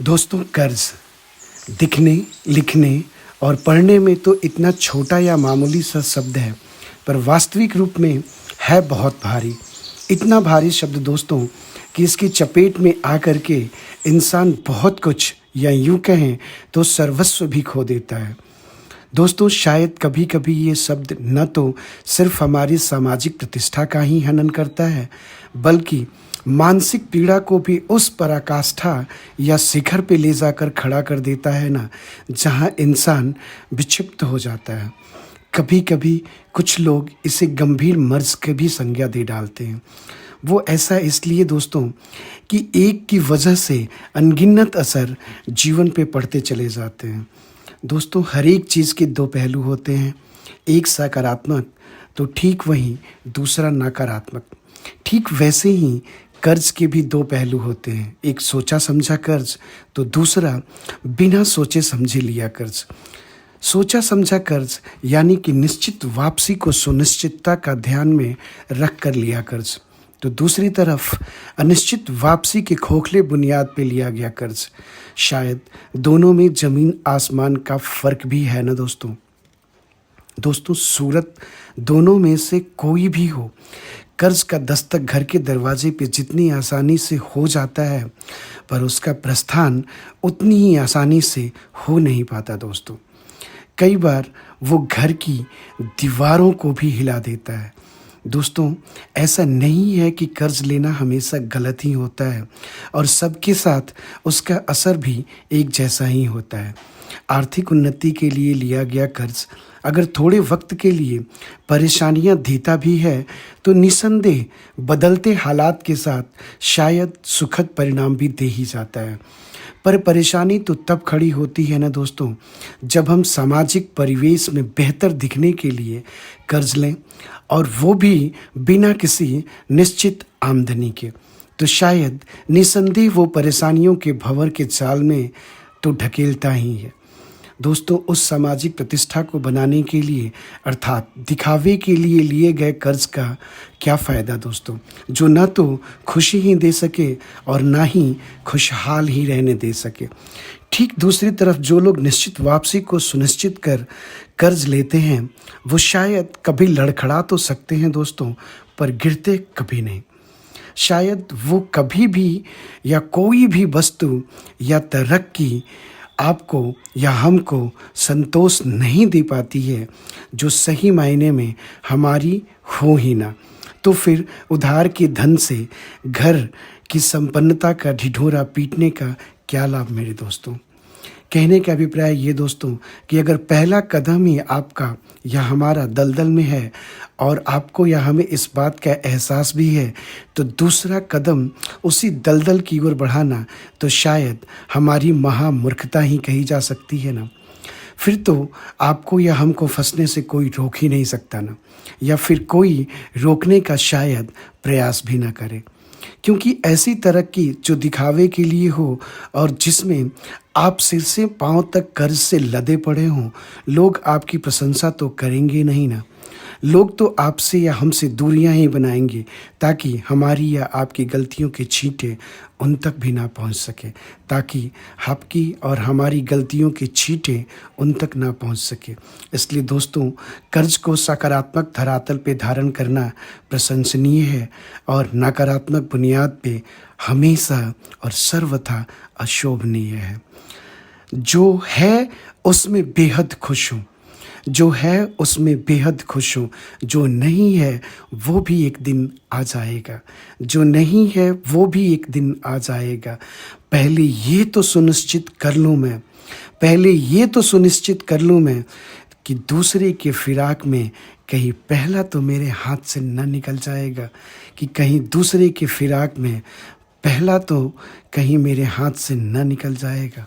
दोस्तों, कर्ज दिखने, लिखने और पढ़ने में तो इतना छोटा या मामूली सा शब्द है, पर वास्तविक रूप में है बहुत भारी। इतना भारी शब्द दोस्तों कि इसकी चपेट में आकर के इंसान बहुत कुछ या यूँ कहें तो सर्वस्व भी खो देता है। दोस्तों, शायद कभी-कभी ये शब्द न तो सिर्फ हमारी सामाजिक प्रतिष्ठा का ही हनन करता है, बल्कि मानसिक पीड़ा को भी उस पराकाष्ठा या शिखर पे ले जाकर खड़ा कर देता है ना, जहाँ इंसान विक्षिप्त हो जाता है। कभी-कभी कुछ लोग इसे गंभीर मर्ज़ की भी संज्ञा दे डालते हैं। वो ऐसा इसलिए दोस्तों कि एक की वजह से अनगिनत असर जीवन पे पड़ते चले जाते हैं। दोस्तों, हर एक चीज़ के दो पहलू होते हैं, एक सकारात्मक तो ठीक वहीं दूसरा नकारात्मक। ठीक वैसे ही कर्ज के भी दो पहलू होते हैं, एक सोचा समझा कर्ज तो दूसरा बिना सोचे समझे लिया कर्ज। सोचा समझा कर्ज यानी कि निश्चित वापसी को सुनिश्चितता का ध्यान में रख कर लिया कर्ज, तो दूसरी तरफ अनिश्चित वापसी के खोखले बुनियाद पे लिया गया कर्ज। शायद दोनों में ज़मीन आसमान का फ़र्क भी है ना दोस्तों। दोस्तों, सूरत दोनों में से कोई भी हो, कर्ज का दस्तक घर के दरवाजे पे जितनी आसानी से हो जाता है, पर उसका प्रस्थान उतनी ही आसानी से हो नहीं पाता दोस्तों। कई बार वो घर की दीवारों को भी हिला देता है। दोस्तों, ऐसा नहीं है कि कर्ज लेना हमेशा गलत ही होता है और सबके साथ उसका असर भी एक जैसा ही होता है। आर्थिक उन्नति के लिए लिया गया कर्ज अगर थोड़े वक्त के लिए परेशानियां देता भी है, तो निसंदेह बदलते हालात के साथ शायद सुखद परिणाम भी दे ही जाता है। पर परेशानी तो तब खड़ी होती है ना दोस्तों, जब हम सामाजिक परिवेश में बेहतर दिखने के लिए कर्ज लें और वो भी बिना किसी निश्चित आमदनी के, तो शायद निसंदेह वो परेशानियों के भंवर के जाल में तो ढकेलता ही है। दोस्तों, उस सामाजिक प्रतिष्ठा को बनाने के लिए अर्थात दिखावे के लिए लिए गए कर्ज का क्या फ़ायदा दोस्तों, जो ना तो खुशी ही दे सके और ना ही खुशहाल ही रहने दे सके। ठीक दूसरी तरफ जो लोग निश्चित वापसी को सुनिश्चित कर कर्ज लेते हैं, वो शायद कभी लड़खड़ा तो सकते हैं दोस्तों, पर गिरते कभी नहीं। शायद वो कभी भी या कोई भी वस्तु या तरक्की आपको या हमको संतोष नहीं दे पाती है, जो सही मायने में हमारी हो ही ना, तो फिर उधार के धन से घर की संपन्नता का ढिढोरा पीटने का क्या लाभ मेरे दोस्तों। कहने का अभिप्राय ये दोस्तों कि अगर पहला कदम ही आपका या हमारा दलदल में है और आपको या हमें इस बात का एहसास भी है, तो दूसरा कदम उसी दलदल की ओर बढ़ाना तो शायद हमारी महामूर्खता ही कही जा सकती है ना। फिर तो आपको या हमको फंसने से कोई रोक ही नहीं सकता ना, या फिर कोई रोकने का शायद प्रयास भी ना करे। क्योंकि ऐसी तरक्की जो दिखावे के लिए हो और जिसमें आप सिर से पाँव तक कर्ज से लदे पड़े हों, लोग आपकी प्रशंसा तो करेंगे नहीं ना। लोग तो आपसे या हमसे दूरियां ही बनाएंगे, ताकि हमारी या आपकी गलतियों के छींटे उन तक भी ना पहुंच सके, ताकि आपकी और हमारी गलतियों के छींटे उन तक ना पहुंच सके। इसलिए दोस्तों, कर्ज को सकारात्मक धरातल पे धारण करना प्रशंसनीय है और नकारात्मक बुनियाद पे हमेशा और सर्वथा अशोभनीय है। जो है उसमें बेहद खुश हूँ, जो है उसमें बेहद खुश हूँ, जो नहीं है वो भी एक दिन आ जाएगा, जो नहीं है वो भी एक दिन आ जाएगा। पहले ये तो सुनिश्चित कर लूँ मैं, पहले ये तो सुनिश्चित कर लूँ मैं कि दूसरे के फिराक में कहीं पहला तो मेरे हाथ से न निकल जाएगा, कि कहीं दूसरे के फिराक में पहला तो कहीं मेरे हाथ से न निकल जाएगा।